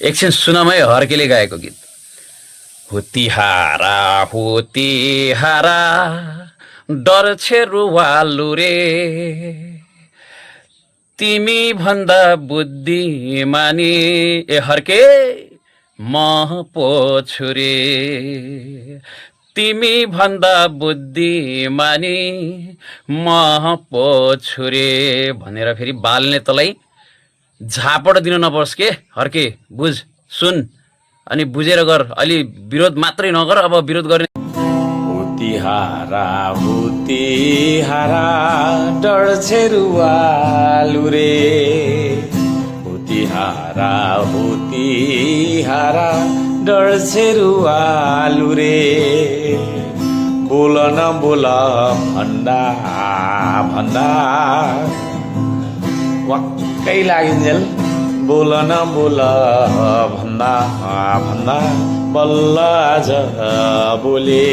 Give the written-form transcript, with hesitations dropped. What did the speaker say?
एकछिन सुनमै हर्केले गाएको गीत। हुतिहारा हुतिहारा डर छेरुवालु रे, तिमी भन्दा बुद्धिमानी ए हर्के म पो छु रे, तिमी भन्दा बुद्धिमानी म पो छु रे भनेर फेरि बालले तँलाई झापड दिन नपर्छ के हर्के, बुझ सुन अनि बुझेर गर, अलि विरोध मात्रै नगर। अब विरोध गर्ने हुतिहारा हुतिहारा डर छेरुवालु रे, हुतिहारा हुतिहारा डर छेरुवालु रे, बोल न बोल भन्दा भन्दा वाक्कै लागिन्जेल, बोल न बोल भन्दा भन्दा बल्ल आज बोले।